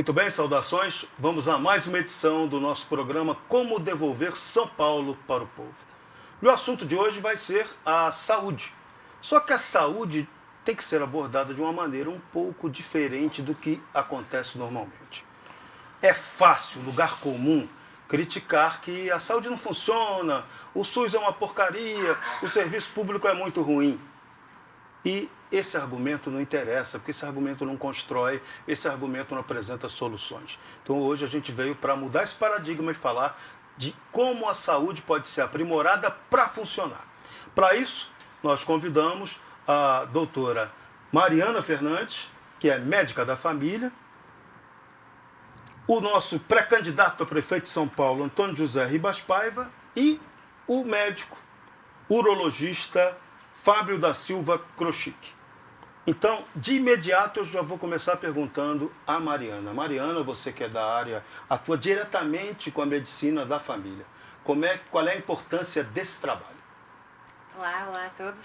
Muito bem, saudações. Vamos a mais uma edição do nosso programa Como Devolver São Paulo para o Povo. E o assunto de hoje vai ser a saúde. Só que a saúde tem que ser abordada de uma maneira um pouco diferente do que acontece normalmente. É fácil, lugar comum, criticar que a saúde não funciona, o SUS é uma porcaria, o serviço público é muito ruim. E esse argumento não interessa, porque esse argumento não constrói, esse argumento não apresenta soluções. Então hoje a gente veio para mudar esse paradigma e falar de como a saúde pode ser aprimorada para funcionar. Para isso, nós convidamos a doutora Mariana Fernandes, que é médica da família, o nosso pré-candidato a prefeito de São Paulo, Antônio José Ribas Paiva, e o médico urologista Fábio da Silva Krochik. Então, de imediato, eu já vou começar perguntando a Mariana. Mariana, você que é da área, atua diretamente com a medicina da família. Qual é a importância desse trabalho? Olá a todos.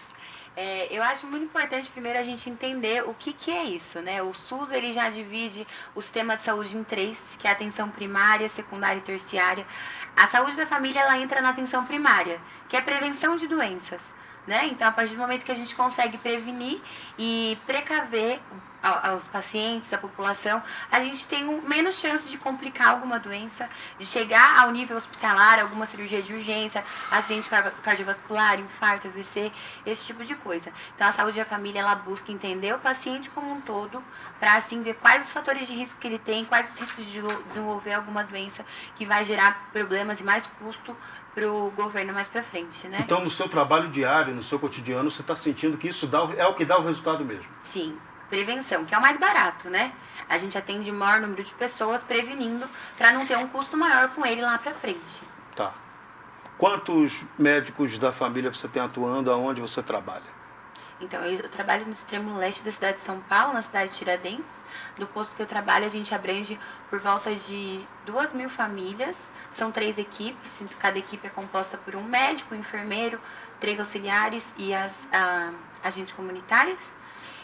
Eu acho muito importante primeiro a gente entender o que é isso, né? O SUS ele já divide o sistema de saúde em três, que é a atenção primária, secundária e terciária. A saúde da família ela entra na atenção primária, que é a prevenção de doenças. Né? Então, a partir do momento que a gente consegue prevenir e precaver aos pacientes, à população, a gente tem menos chance de complicar alguma doença, de chegar ao nível hospitalar, alguma cirurgia de urgência, acidente cardiovascular, infarto, AVC, esse tipo de coisa. Então, a saúde da família, ela busca entender o paciente como um todo, para assim ver quais os fatores de risco que ele tem, quais os riscos de desenvolver alguma doença que vai gerar problemas e mais custo para o governo mais para frente, né? Então, no seu trabalho diário, no seu cotidiano, você está sentindo que isso é o que dá o resultado mesmo? Sim. Prevenção, que é o mais barato, né? A gente atende o maior número de pessoas prevenindo para não ter um custo maior com ele lá para frente. Tá. Quantos médicos da família você tem atuando, aonde você trabalha? Então, eu trabalho no extremo leste da cidade de São Paulo, na cidade de Tiradentes. No posto que eu trabalho, a gente abrange por volta de 2.000 famílias. São 3 equipes, cada equipe é composta por um médico, um enfermeiro, 3 auxiliares e as agentes comunitárias.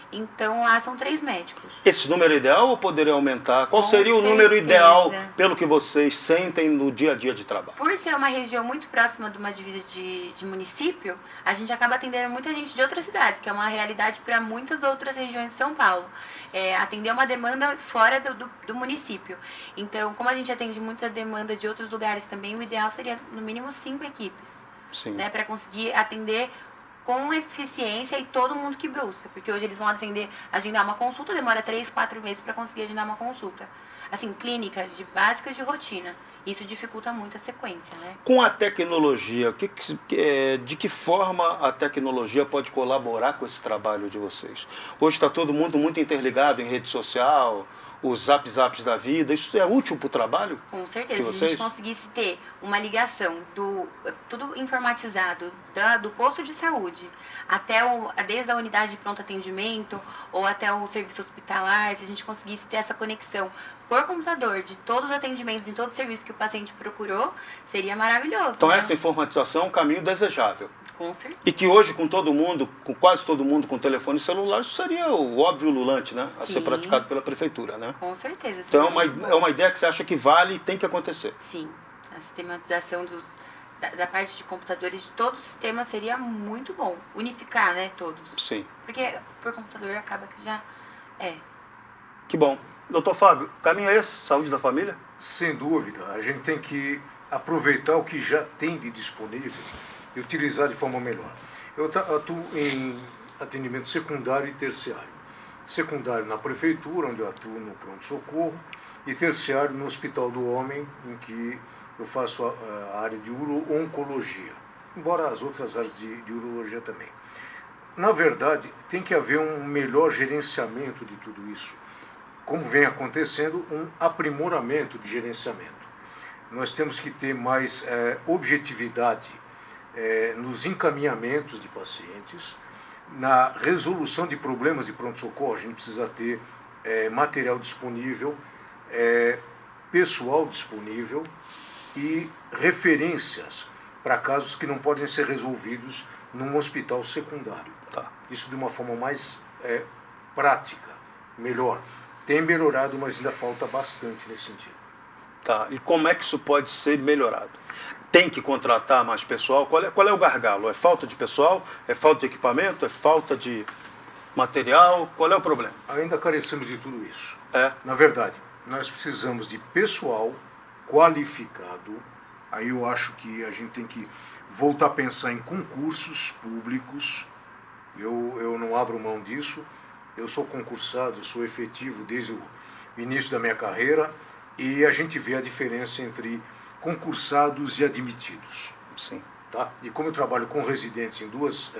Então, lá são 3 médicos. Esse número é ideal ou poderia aumentar? Qual seria o número ideal pelo que vocês sentem no dia a dia de trabalho? Por ser uma região muito próxima de uma divisa de município, a gente acaba atendendo muita gente de outras cidades, que é uma realidade para muitas outras regiões de São Paulo. Atender uma demanda fora do município. Então, como a gente atende muita demanda de outros lugares também, o ideal seria no mínimo 5 equipes. Sim. Né, para conseguir atender com eficiência e todo mundo que busca, porque hoje eles vão agendar uma consulta, demora 3, 4 meses para conseguir agendar uma consulta. Assim, clínica básicas de rotina. Isso dificulta muito a sequência, né? Com a tecnologia, de que forma a tecnologia pode colaborar com esse trabalho de vocês? Hoje está todo mundo muito interligado em rede social, os zaps da vida, isso é útil para o trabalho? Com certeza, se a gente conseguisse ter uma ligação tudo informatizado, do posto de saúde, desde a unidade de pronto atendimento, ou até o serviço hospitalar, se a gente conseguisse ter essa conexão por computador de todos os atendimentos, em todo o serviço que o paciente procurou, seria maravilhoso. Então, né? Essa informatização é um caminho desejável. Com certeza. E que hoje, com quase todo mundo com telefone celular, isso seria o óbvio lulante, né? A ser praticado pela prefeitura, né? Com certeza. Então é uma ideia que você acha que vale e tem que acontecer. Sim. A sistematização da parte de computadores de todo o sistema seria muito bom. Unificar, né, todos. Sim. Porque por computador acaba que já é. Que bom. Doutor Fábio, o caminho é esse? Saúde da família? Sem dúvida. A gente tem que aproveitar o que já tem de disponível e utilizar de forma melhor. Eu atuo em atendimento secundário e terciário. Secundário na prefeitura, onde eu atuo no pronto-socorro, e terciário no Hospital do Homem, em que eu faço a área de uro-oncologia, embora as outras áreas de urologia também. Na verdade, tem que haver um melhor gerenciamento de tudo isso, como vem acontecendo, um aprimoramento de gerenciamento. Nós temos que ter mais objetividade nos encaminhamentos de pacientes, na resolução de problemas de pronto-socorro. A gente precisa ter material disponível, pessoal disponível e referências para casos que não podem ser resolvidos num hospital secundário. Tá. Isso de uma forma mais prática, melhor. tem melhorado, mas ainda falta bastante nesse sentido. Tá. E como é que isso pode ser melhorado? Tem que contratar mais pessoal? Qual é o gargalo? É falta de pessoal? É falta de equipamento? É falta de material? Qual é o problema? Ainda carecemos de tudo isso. É. Na verdade, nós precisamos de pessoal qualificado. Aí eu acho que a gente tem que voltar a pensar em concursos públicos. Eu não abro mão disso. Eu sou concursado, sou efetivo desde o início da minha carreira e a gente vê a diferença entre concursados e admitidos. Sim. Tá? E como eu trabalho com residentes em duas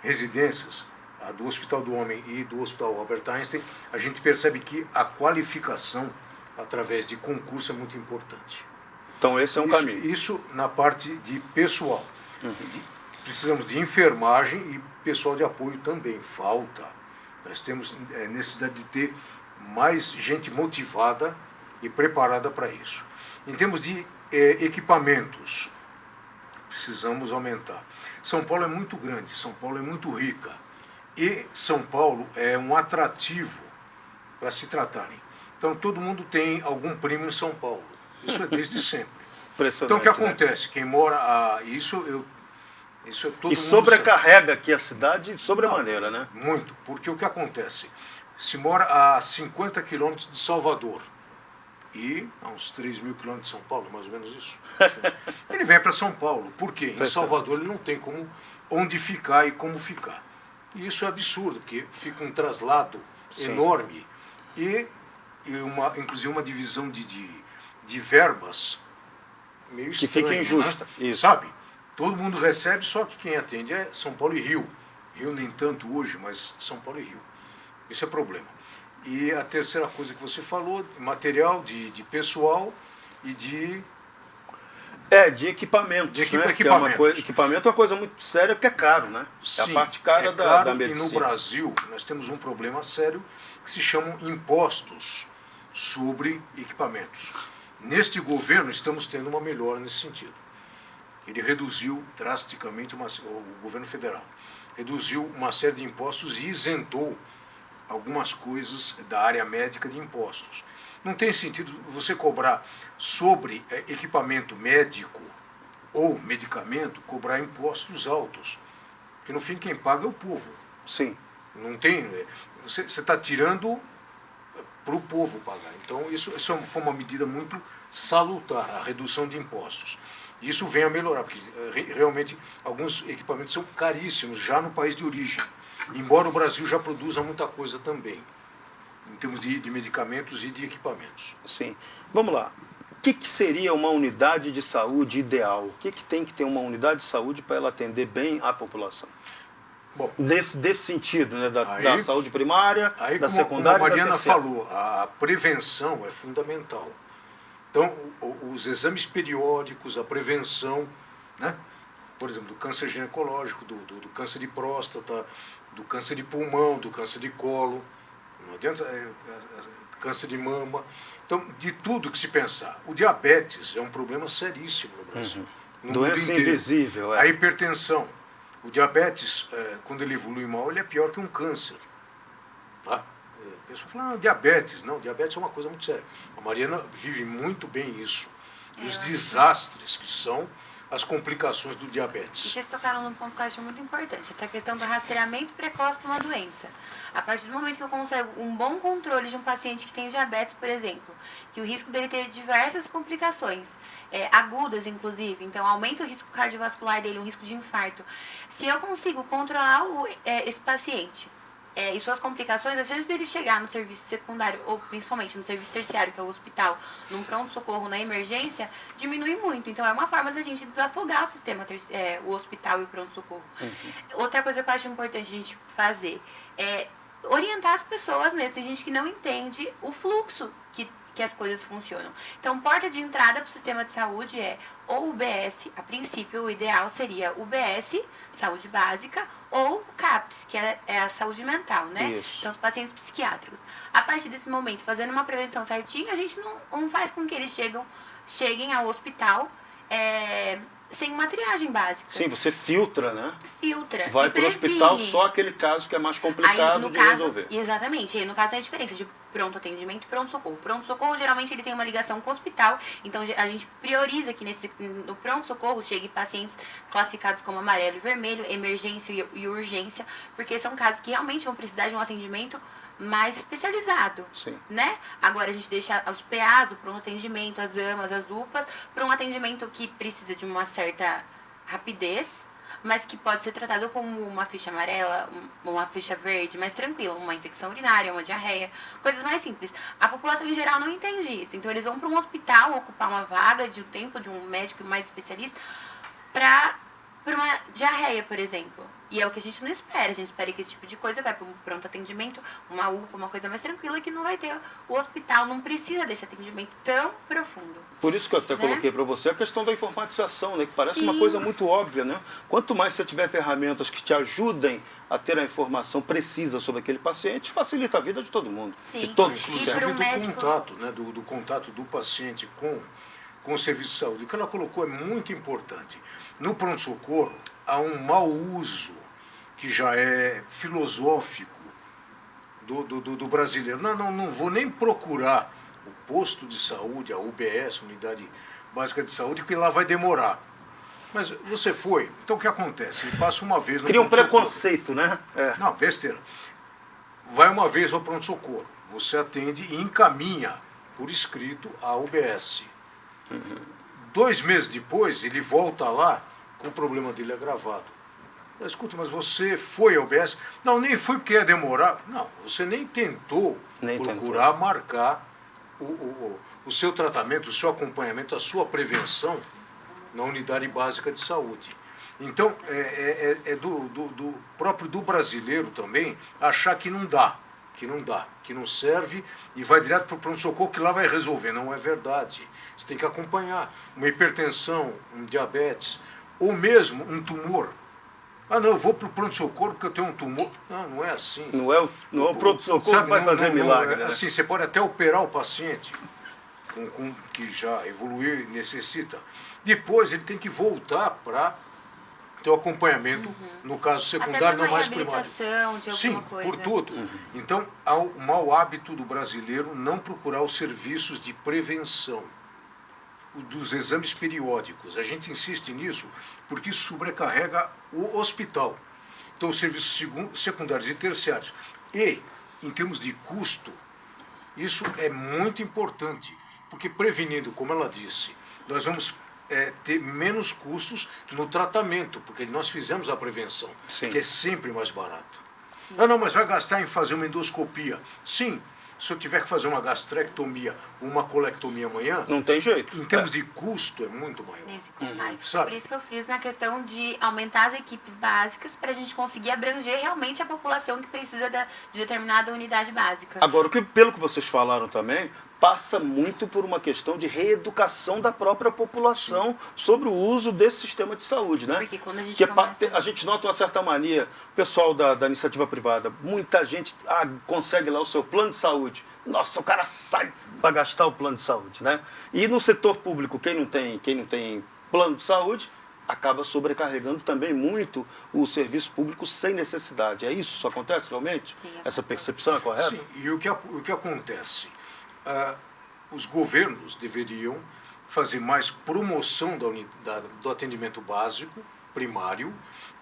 residências, a do Hospital do Homem e do Hospital Albert Einstein, a gente percebe que a qualificação através de concurso é muito importante. Então esse é um caminho. Isso na parte de pessoal. Precisamos de enfermagem e pessoal de apoio também. Falta. Nós temos necessidade de ter mais gente motivada e preparada para isso. Em termos de equipamentos, precisamos aumentar. São Paulo é muito grande, São Paulo é muito rica. E São Paulo é um atrativo para se tratarem. Então todo mundo tem algum primo em São Paulo. Isso é desde sempre. Então o que acontece? Quem mora... Isso é todo e mundo sobrecarrega aqui a cidade sobremaneira, né? Muito, porque o que acontece? Se mora a 50 quilômetros de Salvador e a uns 3 mil quilômetros de São Paulo, mais ou menos isso. Ele vem para São Paulo. Por quê? Em Salvador ele não tem onde ficar e como ficar. E isso é absurdo, porque fica um traslado enorme e inclusive uma divisão de verbas meio estranha. Que fica injusta. Né? Isso. Sabe? Todo mundo recebe, só que quem atende é São Paulo e Rio. Rio nem tanto hoje, mas São Paulo e Rio. Isso é problema. E a terceira coisa que você falou, material, de pessoal e de equipamentos, né? Que é uma coisa, equipamento é uma coisa muito séria, porque é caro, né? Sim, é a parte cara da medicina. E no Brasil, nós temos um problema sério que se chamam impostos sobre equipamentos. Neste governo, estamos tendo uma melhora nesse sentido. Ele reduziu drasticamente, o governo federal, reduziu uma série de impostos e isentou algumas coisas da área médica de impostos. Não tem sentido você cobrar sobre equipamento médico ou medicamento, cobrar impostos altos. Porque no fim quem paga é o povo. Sim. Não tem. Você está tirando para o povo pagar. Então isso foi uma medida muito salutar, a redução de impostos. Isso vem a melhorar, porque realmente alguns equipamentos são caríssimos já no país de origem, embora o Brasil já produza muita coisa também, em termos de medicamentos e de equipamentos. Sim. Vamos lá. O que seria uma unidade de saúde ideal? O que tem que ter uma unidade de saúde para ela atender bem a população? Bom, desse sentido, né? Da saúde primária, da secundária como a e da Mariana terciária. falou, a prevenção é fundamental. Então, os exames periódicos, a prevenção, né? Por exemplo, do câncer ginecológico, do câncer de próstata, do câncer de pulmão, do câncer de colo, não adianta, câncer de mama. Então, de tudo que se pensar. O diabetes é um problema seríssimo no Brasil. No Doença invisível. A hipertensão. O diabetes, quando ele evolui mal, ele é pior que um câncer. Tá? A pessoa fala, diabetes. Não, diabetes é uma coisa muito séria. A Mariana vive muito bem isso. Os desastres que são as complicações do diabetes. E vocês tocaram num ponto que eu acho muito importante, essa questão do rastreamento precoce de uma doença. A partir do momento que eu consigo um bom controle de um paciente que tem diabetes, por exemplo, que o risco dele ter diversas complicações, agudas inclusive, então aumenta o risco cardiovascular dele, o risco de infarto. Se eu consigo controlar esse paciente e suas complicações, a chance dele chegar no serviço secundário, ou principalmente no serviço terciário, que é o hospital, num pronto-socorro, na emergência, diminui muito. Então é uma forma da gente desafogar o sistema, o hospital e o pronto-socorro. Outra coisa que eu acho importante a gente fazer é orientar as pessoas mesmo. Tem gente que não entende o fluxo que as coisas funcionam. Então, porta de entrada para o sistema de saúde é ou UBS, a princípio o ideal seria UBS, saúde básica, ou o CAPS, que é a saúde mental, né? Isso. Então, os pacientes psiquiátricos. A partir desse momento, fazendo uma prevenção certinha, a gente não faz com que eles cheguem ao hospital sem uma triagem básica. Sim, você filtra, né? Filtra. Vai e para o previne. hospital só aquele caso que é mais complicado no de caso, resolver. Exatamente. E no caso tem a diferença de pronto atendimento e pronto-socorro. Pronto-socorro, geralmente, ele tem uma ligação com o hospital, então a gente prioriza que no pronto-socorro chegue pacientes classificados como amarelo e vermelho, emergência e urgência, porque são casos que realmente vão precisar de um atendimento mais especializado, Sim. né? Agora a gente deixa os PAs, o pronto atendimento, as AMAs, as UPAs, para um atendimento que precisa de uma certa rapidez, mas que pode ser tratado como uma ficha amarela, uma ficha verde, mais tranquila, uma infecção urinária, uma diarreia, coisas mais simples. A população em geral não entende isso, então eles vão para um hospital ocupar uma vaga de um tempo de um médico mais especialista para uma diarreia, por exemplo. E é o que a gente não espera. A gente espera que esse tipo de coisa vai para um pronto atendimento, uma UPA, uma coisa mais tranquila, que não vai ter. O hospital não precisa desse atendimento tão profundo. Por isso que eu até Né? coloquei para você a questão da informatização, né? Que parece Sim. uma coisa muito óbvia, né? Quanto mais você tiver ferramentas que te ajudem a ter a informação precisa sobre aquele paciente, facilita a vida de todo mundo, Sim. de todos os E termos. para um Inclusive do médico- contato, né, do contato do paciente com o serviço de saúde. O que ela colocou é muito importante. No pronto-socorro, há um mau uso que já é filosófico do brasileiro. Não vou nem procurar o posto de saúde, a UBS, Unidade Básica de Saúde, porque lá vai demorar. Mas você foi, então o que acontece? Ele passa uma vez no Cria um pronto-socorro. preconceito, né? É. Não, besteira. Vai uma vez ao pronto-socorro, você atende e encaminha por escrito a UBS. 2 meses depois, ele volta lá com o problema dele agravado. Escuta, mas você foi ao UBS? Não, nem fui porque ia demorar. Não, você nem tentou procurar marcar o seu tratamento, o seu acompanhamento, a sua prevenção na unidade básica de saúde. Então, é do próprio do brasileiro também achar que não dá, que não serve e vai direto para o pronto-socorro que lá vai resolver. Não é verdade. Você tem que acompanhar uma hipertensão, um diabetes, ou mesmo um tumor. Ah, não, eu vou para o pronto-socorro porque eu tenho um tumor. Não, não é assim. Não é o pronto-socorro que vai fazer milagre, né? Assim, você pode até operar o paciente que já evoluiu e necessita. Depois ele tem que voltar para ter o acompanhamento, no caso secundário, não mais primário. De Sim, alguma coisa. por tudo. Então, há o mau hábito do brasileiro não procurar os serviços de prevenção, dos exames periódicos. A gente insiste nisso porque isso sobrecarrega o hospital. Então, os serviços secundários e terciários. E, em termos de custo, isso é muito importante, porque prevenindo, como ela disse, nós vamos ter menos custos no tratamento, porque nós fizemos a prevenção, Sim. que é sempre mais barato. Ah, não, mas vai gastar em fazer uma endoscopia. Sim, se eu tiver que fazer uma gastrectomia, uma colectomia amanhã, Não tem jeito. em termos de custo é muito maior. Nesse comentário. Sabe? Por isso que eu friso na questão de aumentar as equipes básicas para a gente conseguir abranger realmente a população que precisa de determinada unidade básica. Agora, pelo que vocês falaram também, passa muito por uma questão de reeducação da própria população sobre o uso desse sistema de saúde, né? Porque quando a gente Porque começa- a gente nota uma certa mania, o pessoal da iniciativa privada, muita gente consegue lá o seu plano de saúde. Nossa, o cara sai para gastar o plano de saúde, né? E no setor público, quem não tem plano de saúde, acaba sobrecarregando também muito o serviço público sem necessidade. É isso? Isso acontece realmente? Sim, Essa acontece. percepção é correta? Sim, e o que acontece? Os governos deveriam fazer mais promoção do atendimento básico, primário,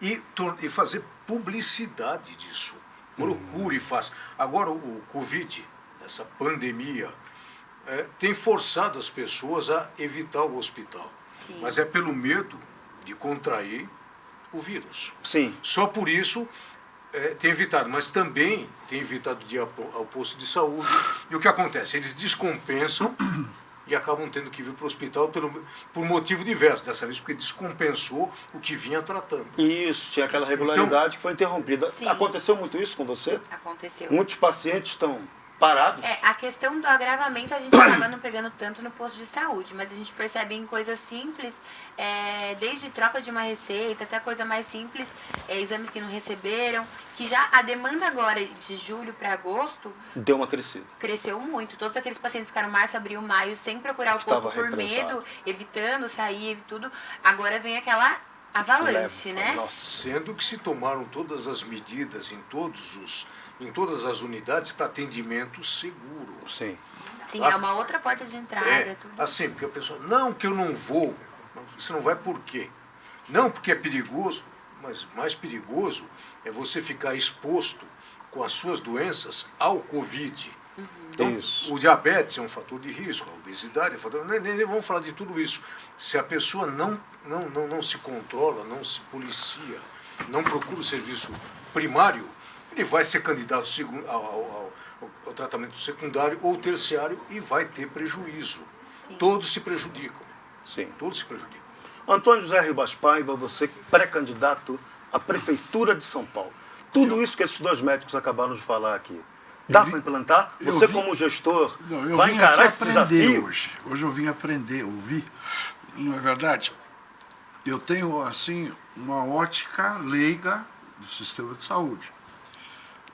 e fazer publicidade disso. Procure e faça. Agora, o Covid, essa pandemia, tem forçado as pessoas a evitar o hospital. Sim. Mas é pelo medo de contrair o vírus. Sim. Só por isso tem evitado, mas também tem evitado de ir ao posto de saúde. E o que acontece? Eles descompensam e acabam tendo que vir para o hospital por motivo diverso. Dessa vez porque descompensou o que vinha tratando. Isso, tinha aquela regularidade que foi interrompida. Sim. Aconteceu muito isso com você? Aconteceu. Muitos pacientes estão parados. A questão do agravamento a gente acaba não pegando tanto no posto de saúde, mas a gente percebe em coisas simples, desde troca de uma receita até coisa mais simples, exames que não receberam, que já a demanda agora de julho para agosto Deu uma crescida. cresceu muito. Todos aqueles pacientes ficaram março, abril, maio sem procurar o Estava posto por represado. medo, evitando sair e tudo. Agora vem aquela avalanche, Leva, né? nossa. Sendo que se tomaram todas as medidas em todas as unidades para atendimento seguro. Sim. Sim, é uma outra porta de entrada. Tudo. Assim, porque a pessoa, não, que eu não vou. Você não vai por quê? Não, porque é perigoso. Mas mais perigoso é você ficar exposto com as suas doenças ao Covid. Então, Isso. o diabetes é um fator de risco, a obesidade é um fator... Nem vamos falar de tudo isso. Se a pessoa não se controla, não se policia, não procura o serviço primário, ele vai ser candidato ao tratamento secundário ou terciário e vai ter prejuízo. Sim. Todos se prejudicam. Sim. Todos se prejudicam. Antônio José Ribas Paiva, você pré-candidato à Prefeitura de São Paulo. Tudo isso que esses dois médicos acabaram de falar aqui. Dá para implantar? Você, como gestor, eu vai vim encarar aqui esse aprender desafio? Hoje eu vim aprender, ouvir. Não é verdade? Eu tenho, assim, uma ótica leiga do sistema de saúde.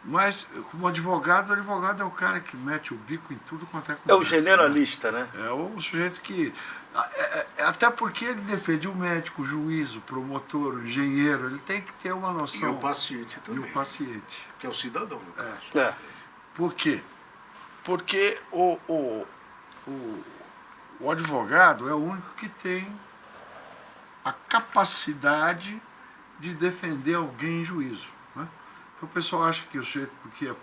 Mas, como advogado é o cara que mete o bico em tudo quanto é É conversa, o generalista, né? É o sujeito que... Até porque ele defende o médico, o juiz, o promotor, o engenheiro. Ele tem que ter uma noção. E o paciente E também. o paciente. Que é o cidadão, no caso. É. Por quê? Porque o advogado é o único que tem a capacidade de defender alguém em juízo. Né? Então o pessoal acha que o sujeito, porque é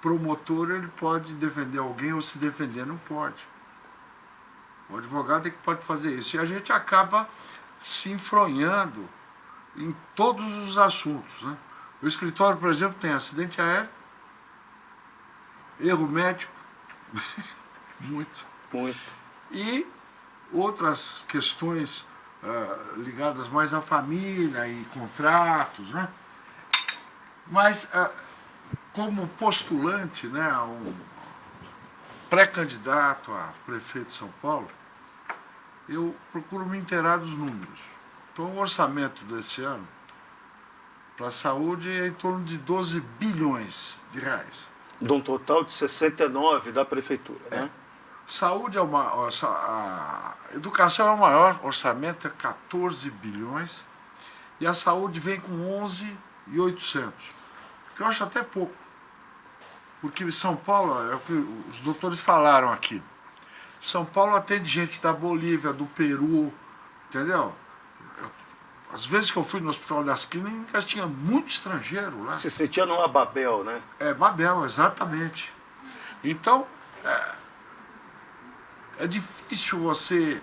promotor, ele pode defender alguém ou se defender, não pode. O advogado é que pode fazer isso. E a gente acaba se enfronhando em todos os assuntos. Né? O escritório, por exemplo, tem acidente aéreo, erro médico, muito. Muito. E outras questões ligadas mais à família e contratos, né? Mas, como postulante, né, a um pré-candidato a prefeito de São Paulo, eu procuro me inteirar dos números. Então, o orçamento desse ano para a saúde é em torno de 12 bilhões de reais. De um total de 69 da prefeitura, né? Saúde a educação é o maior, orçamento é 14 bilhões, e a saúde vem com 11.800, que eu acho até pouco. Porque São Paulo, é o que os doutores falaram aqui, São Paulo atende gente da Bolívia, do Peru, entendeu? Às vezes que eu fui no Hospital das Clínicas, tinha muito estrangeiro lá. Se sentia numa Babel, né? É Babel, exatamente. Então, é difícil você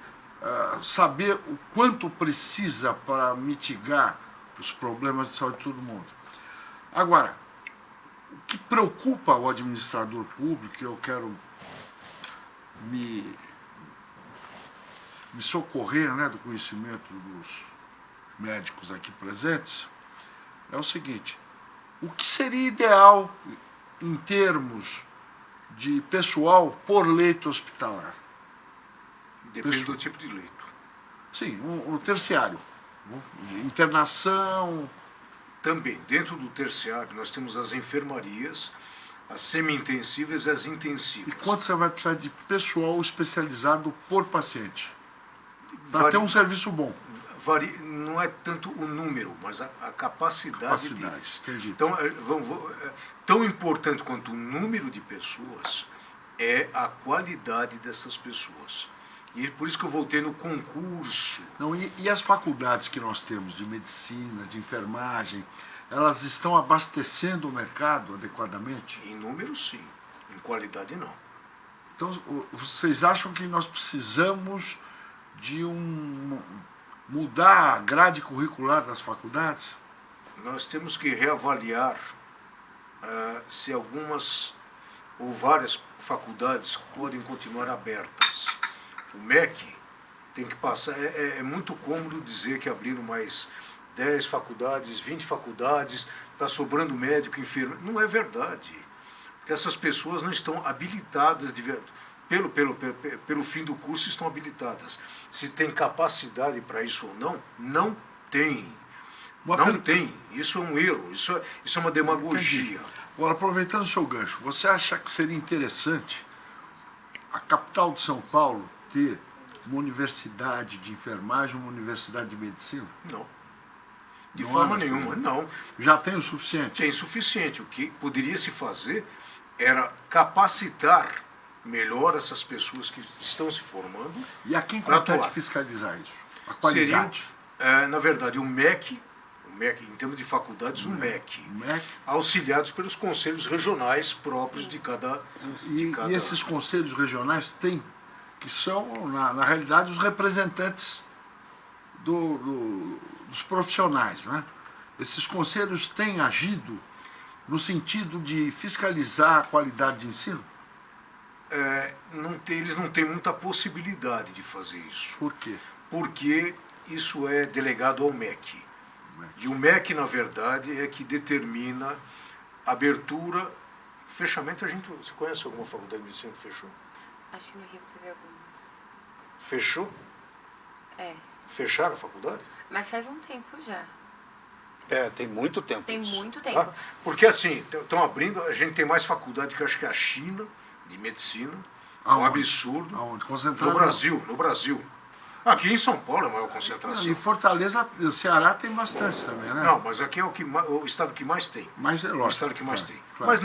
saber o quanto precisa para mitigar os problemas de saúde de todo mundo. Agora, o que preocupa o administrador público, e eu quero me socorrer, né, do conhecimento dos médicos aqui presentes, é o seguinte: o que seria ideal em termos de pessoal por leito hospitalar? Depende do tipo de leito. Sim, o terciário. Internação. Também, dentro do terciário, nós temos as enfermarias, as semi-intensivas e as intensivas. E quanto você vai precisar de pessoal especializado por paciente? Para ter um serviço bom. Não é tanto o número, mas a capacidade deles. Entendi. Então, tão importante quanto o número de pessoas é a qualidade dessas pessoas. E por isso que eu voltei no concurso. Não, e as faculdades que nós temos de medicina, de enfermagem, elas estão abastecendo o mercado adequadamente? Em número, sim. Em qualidade, não. Então, vocês acham que nós precisamos de mudar a grade curricular das faculdades? Nós temos que reavaliar se algumas ou várias faculdades podem continuar abertas. O MEC tem que passar... É muito cômodo dizer que abriram mais 10 faculdades, 20 faculdades, está sobrando médico, enfermeiro. Não é verdade. que essas pessoas não estão habilitadas pelo fim do curso, estão habilitadas. Se tem capacidade para isso ou não, não tem. Não tem. Isso é um erro, isso é uma demagogia. Agora, aproveitando o seu gancho, você acha que seria interessante a capital de São Paulo ter uma universidade de enfermagem, uma universidade de medicina? Não. De Não forma é assim, nenhuma, né? não. Já tem o suficiente? Tem suficiente. O que poderia se fazer era capacitar melhor essas pessoas que estão se formando. E a quem para compete atuar. fiscalizar isso? A Seria, qualidade? na verdade, o MEC, em termos de faculdades, o MEC, O MEC. auxiliados pelos conselhos regionais próprios de cada... E esses conselhos regionais têm, que são, na realidade, os representantes dos profissionais, né? Esses conselhos têm agido no sentido de fiscalizar a qualidade de ensino? Eles não têm muita possibilidade de fazer isso. Por quê? Porque isso é delegado ao MEC. E o MEC, na verdade, é que determina abertura, fechamento. Você conhece alguma faculdade de medicina que fechou? Acho que no Rio teve algumas. Fechou? É. Fecharam a faculdade? Mas faz um tempo já. Tem muito tempo. Tem isso. muito tempo. Tá? Porque assim, estão abrindo, a gente tem mais faculdade que eu acho que é a China, de medicina. É um Aonde? absurdo. Aonde? Concentrado? No Brasil. Aqui em São Paulo é a maior concentração. E Fortaleza, o Ceará tem bastante também, né? Não, mas aqui é o estado que mais tem. Mas é O lógico. estado que mais claro, tem. claro. Mas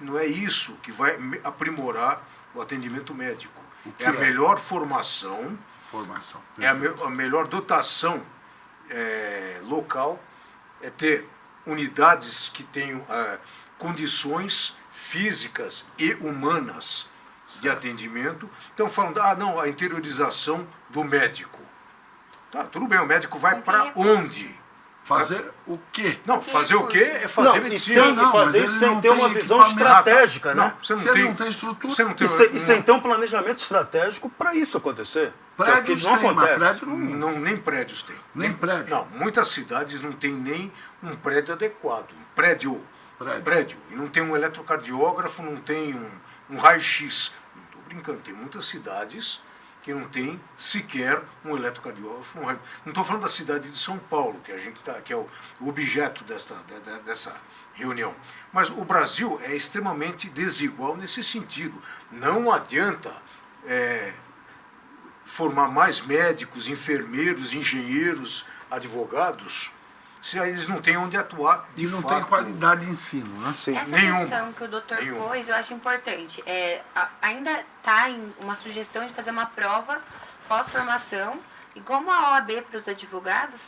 não é isso que vai aprimorar o atendimento médico. que É a é? melhor formação, Formação. é a melhor dotação local, é ter unidades que tenham condições físicas e humanas de atendimento. Então falando, não, a interiorização do médico. Tá, tudo bem, o médico vai para onde? Fazer o quê? Não, fazer o quê é fazer Não, e medicina. sem, Não, e fazer mas isso ele sem não ter tem uma visão equipamento. estratégica, né? Você Se ele não tem estrutura, Você não tem E sem ter um planejamento estratégico para isso acontecer. prédios que não tem, mas acontece. prédio não... nem prédios tem. Nem prédio. Não, muitas cidades não tem nem um prédio adequado. Prédio. E não tem um eletrocardiógrafo, não tem um raio-x. Não estou brincando, tem muitas cidades que não tem sequer um eletrocardiógrafo. Não estou falando da cidade de São Paulo, que é o objeto dessa reunião. Mas o Brasil é extremamente desigual nesse sentido. Não adianta formar mais médicos, enfermeiros, engenheiros, advogados, se eles não têm onde atuar de E não fato. tem qualidade de ensino, né? Sim. Essa Nenhuma. questão que o doutor Nenhuma. pôs, eu acho importante. Ainda está em uma sugestão de fazer uma prova pós-formação, e como a OAB para os advogados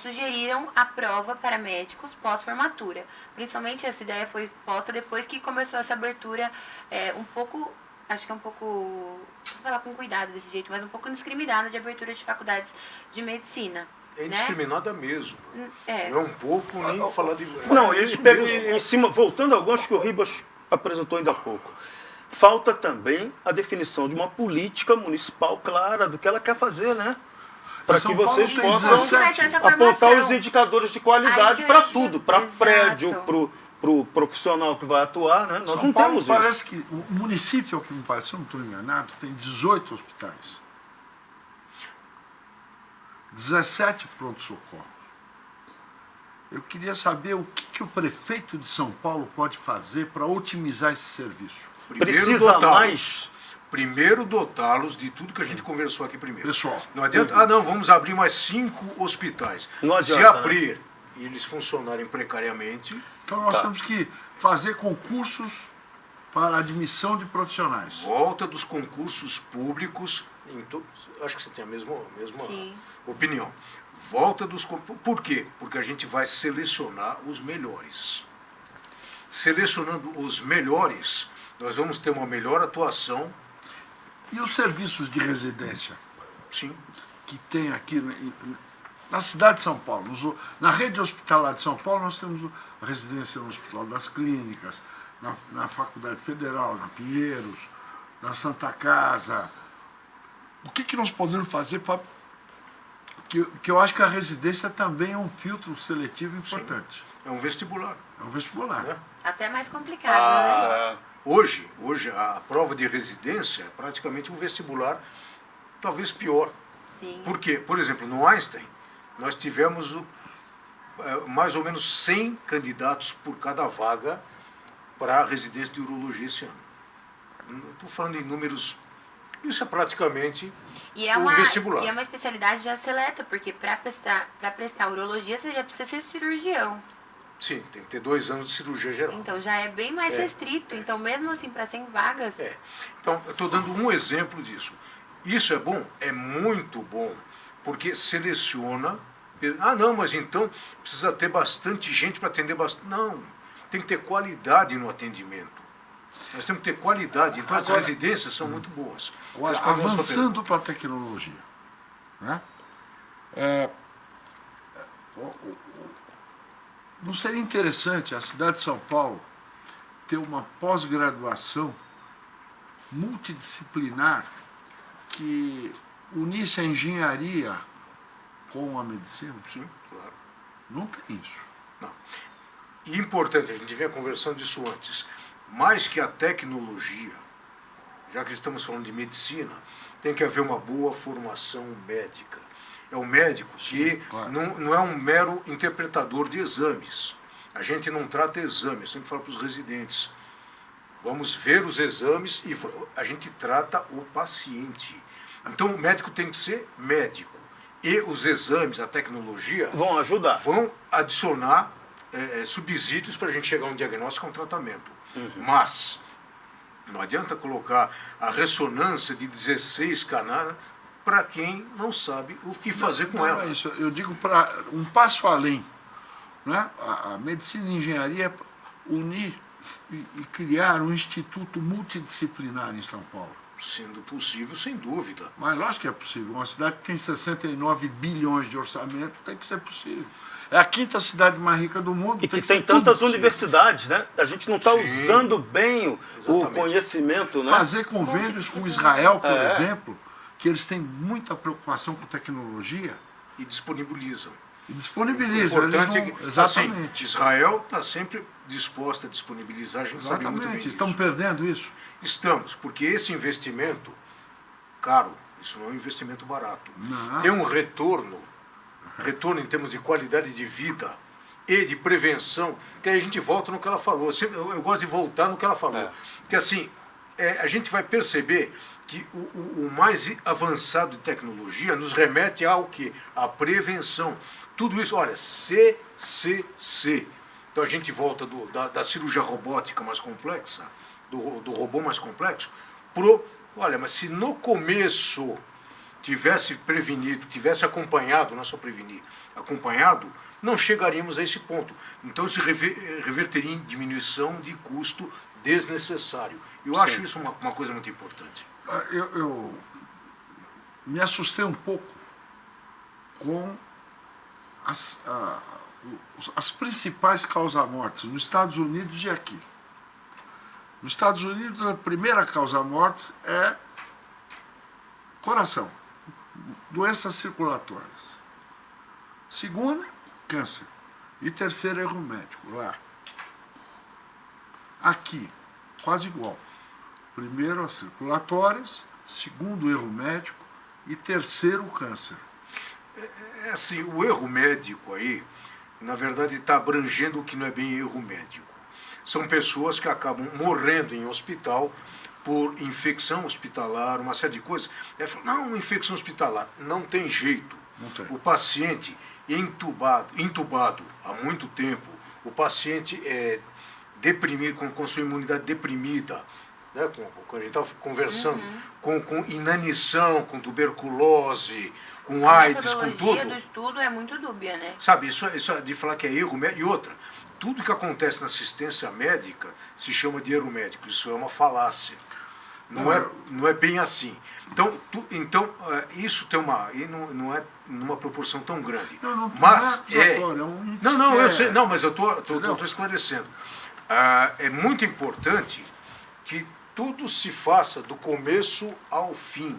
sugeriram a prova para médicos pós-formatura. Principalmente essa ideia foi posta depois que começou essa abertura um pouco, acho que é um pouco, vou falar com cuidado desse jeito, mas um pouco indiscriminada de abertura de faculdades de medicina. É indiscriminada mesmo. Não é um pouco nem falar de... Não, é ele isso pega mesmo. em cima, voltando a alguns que o Ribas apresentou ainda há pouco. Falta também a definição de uma política municipal clara do que ela quer fazer, né? Para que São Paulo vocês tem possam 17. apontar os indicadores de qualidade Aí para eu acho- tudo, para Exato. prédio, para o profissional que vai atuar, né? Nós São não Paulo temos parece isso. que o município, ao que me parece, se eu não estou enganado, tem 18 hospitais. 17 pronto-socorros. Eu queria saber o que o prefeito de São Paulo pode fazer para otimizar esse serviço. Precisa mais. Primeiro dotá-los de tudo que a gente conversou aqui primeiro. Pessoal, Não adianta, vamos abrir mais 5 hospitais. Não Se adianta, abrir e eles funcionarem precariamente, então nós Tá. temos que fazer concursos para admissão de profissionais. volta dos concursos públicos, acho que você tem a mesma Sim. opinião. Volta dos concursos. Por quê? Porque a gente vai selecionar os melhores. Selecionando os melhores, nós vamos ter uma melhor atuação. E os serviços de residência Sim. que tem aqui na cidade de São Paulo, na rede hospitalar de São Paulo, nós temos a residência no Hospital das Clínicas, na Faculdade Federal, na Pinheiros, na Santa Casa. O que nós podemos fazer para que eu acho que a residência também é um filtro seletivo importante. É um vestibular. É um vestibular. Né? Até mais complicado, né? Hoje, a prova de residência é praticamente um vestibular, talvez pior. Sim. Por quê? Por exemplo, no Einstein, nós tivemos mais ou menos 100 candidatos por cada vaga para a residência de urologia esse ano. Estou falando em números. Isso é praticamente o vestibular. E é uma especialidade já seleta, porque para prestar urologia você já precisa ser cirurgião. Sim, tem que ter 2 anos de cirurgia geral. Então já é bem mais restrito. Então, mesmo assim, para 100 vagas. Então, eu estou dando um exemplo disso. Isso é bom? É muito bom, porque seleciona. Ah, não, mas então precisa ter bastante gente para atender bastante. Não, tem que ter qualidade no atendimento. Nós temos que ter qualidade. Então, as residências são muito boas. Agora, avançando para a tecnologia, né? Não seria interessante a cidade de São Paulo ter uma pós-graduação multidisciplinar que unisse a engenharia com a medicina? Sim, claro. Não tem isso. Não. E importante, a gente vinha conversando disso antes, mais que a tecnologia, já que estamos falando de medicina, tem que haver uma boa formação médica. É o médico que claro. não é um mero interpretador de exames. A gente não trata exames, eu sempre falo para os residentes. Vamos ver os exames e a gente trata o paciente. Então o médico tem que ser médico. E os exames, a tecnologia, Vão ajudar. vão adicionar subsídios para a gente chegar a um diagnóstico e a um tratamento. Mas não adianta colocar a ressonância de 16 canais para quem não sabe o que fazer com ela. É isso. Eu digo para um passo além. Né? A medicina e a engenharia unir e criar um instituto multidisciplinar em São Paulo. Sendo possível, sem dúvida. Mas lógico que é possível. Uma cidade que tem 69 bilhões de orçamento tem que ser possível. É a 5ª cidade mais rica do mundo. E que tem tantas universidades, né? A gente não está Sim, usando bem o exatamente. conhecimento, né? Fazer convênios com Israel, por exemplo, que eles têm muita preocupação com tecnologia E disponibilizam. e O disponibilizam. importante Eles é vão, que, exatamente. assim, Israel está sempre disposta a disponibilizar, a gente sabe muito bem Exatamente. disso. Estão perdendo isso. Estamos, porque esse investimento, caro, isso não é um investimento barato. Não. Tem um retorno em termos de qualidade de vida e de prevenção, que aí a gente volta no que ela falou. Eu gosto de voltar no que ela falou. Porque assim, a gente vai perceber que o mais avançado de tecnologia nos remete ao quê? A prevenção. Tudo isso, olha, CCC. Então a gente volta da cirurgia robótica mais complexa, do robô mais complexo, olha, mas se no começo tivesse prevenido, tivesse acompanhado, não é só prevenir, acompanhado, não chegaríamos a esse ponto. Então isso reverteria em diminuição de custo desnecessário. Eu acho isso uma coisa muito importante. Eu me assustei um pouco com as principais causas-mortes nos Estados Unidos e aqui. Nos Estados Unidos, a primeira causa-mortes é coração, doenças circulatórias. Segunda, câncer. E terceira, erro médico, lá. Aqui, quase igual. Primeiro, as circulatórias, segundo, erro médico e terceiro, o câncer. É assim, o erro médico aí, na verdade, está abrangendo o que não é bem erro médico. São pessoas que acabam morrendo em hospital por infecção hospitalar, uma série de coisas. Não, infecção hospitalar, não tem jeito. Não tem. O paciente entubado há muito tempo, o paciente é deprimido, com sua imunidade deprimida, né, com a gente estava conversando, com inanição, com tuberculose, com AIDS, com tudo. A metodologia do estudo é muito dúbia, né? Sabe, isso de falar que é erro médico. E outra, tudo que acontece na assistência médica se chama de erro médico. Isso é uma falácia. Não é bem assim. Então isso tem não é numa proporção tão grande. Mas eu sei, não, mas eu estou esclarecendo. É muito importante que tudo se faça do começo ao fim.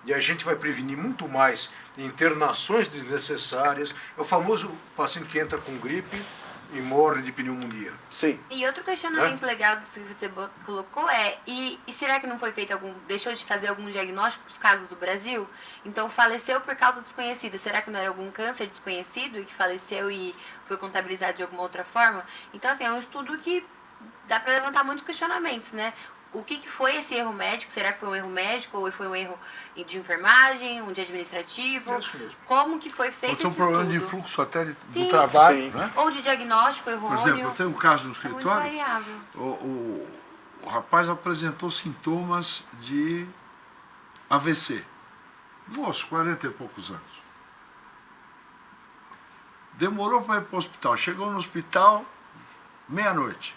E a gente vai prevenir muito mais internações desnecessárias. É o famoso paciente que entra com gripe e morre de pneumonia. Sim. E outro questionamento legal disso que você colocou é, e será que não foi feito deixou de fazer algum diagnóstico para os casos do Brasil? Então faleceu por causa desconhecida. Será que não era algum câncer desconhecido e que faleceu e foi contabilizado de alguma outra forma? Então, assim, é um estudo que dá para levantar muitos questionamentos, né? O que foi esse erro médico? Será que foi um erro médico ou foi um erro de enfermagem, um de administrativo? É isso mesmo. Como que foi feito Pode ser um esse problema de estudo? fluxo até do Sim. trabalho, Sim. né? Ou de diagnóstico Por errôneo? exemplo, eu tenho um caso no É muito escritório, variável. o rapaz apresentou sintomas de AVC. Moço, 40 e poucos anos. Demorou para ir para o hospital. Chegou no hospital meia-noite.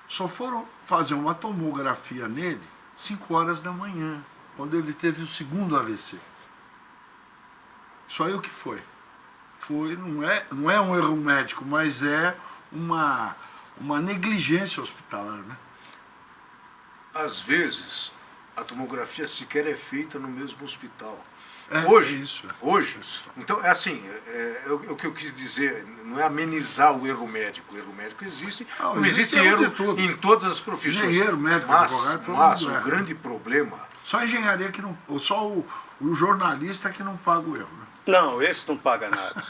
Só foram fazer uma tomografia nele 5 horas da manhã, quando ele teve o segundo AVC. Isso aí o que foi? Não é um erro médico, mas é uma negligência hospitalar, né? Às vezes, a tomografia sequer é feita no mesmo hospital. É, Hoje, é isso. hoje. Isso. Então, é assim, o que eu quis dizer, não é amenizar o erro médico. O erro médico existe, Não, não existe existe erro de erro tudo. em todas as profissões. Engenheiro, médico, mas, advogado, todo mas mundo o erra. grande problema, Só a engenharia que não. Só o jornalista que não paga o erro. Né? Não, esse não paga nada.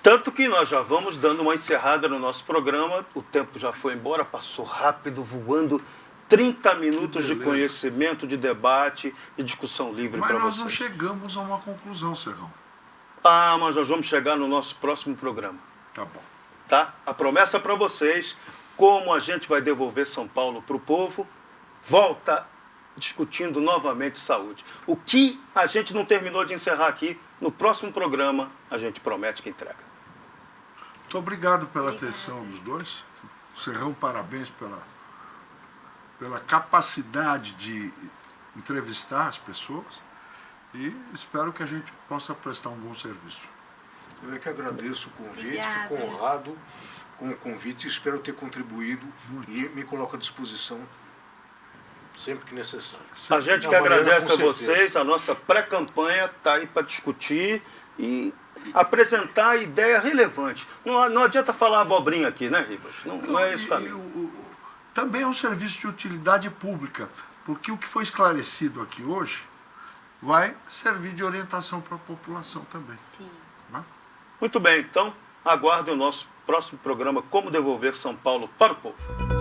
Tanto que nós já vamos dando uma encerrada no nosso programa. O tempo já foi embora, passou rápido, voando. 30 minutos de beleza. conhecimento, de debate e discussão livre Mas para nós não vocês. chegamos a uma conclusão, Serrão. Ah, mas nós vamos chegar no nosso próximo programa, Tá bom. tá? A promessa para vocês, como a gente vai devolver São Paulo para o povo, volta discutindo novamente saúde. O que a gente não terminou de encerrar aqui, no próximo programa a gente promete que entrega. Muito obrigado pela atenção dos dois. Serrão, parabéns pela capacidade de entrevistar as pessoas e espero que a gente possa prestar um bom serviço. eu é que agradeço o convite, Obrigada. fico honrado com o convite e espero ter contribuído e me coloco à disposição sempre que necessário. A gente Da que maneira, agradece com a certeza. vocês, a nossa pré-campanha está aí para discutir e apresentar a ideia relevante. Não adianta falar abobrinha aqui, né, Ribas? Não é esse o caminho. Também é um serviço de utilidade pública, porque o que foi esclarecido aqui hoje vai servir de orientação para a população também. Sim. Né? Muito bem, então aguardem o nosso próximo programa Como Devolver São Paulo para o Povo.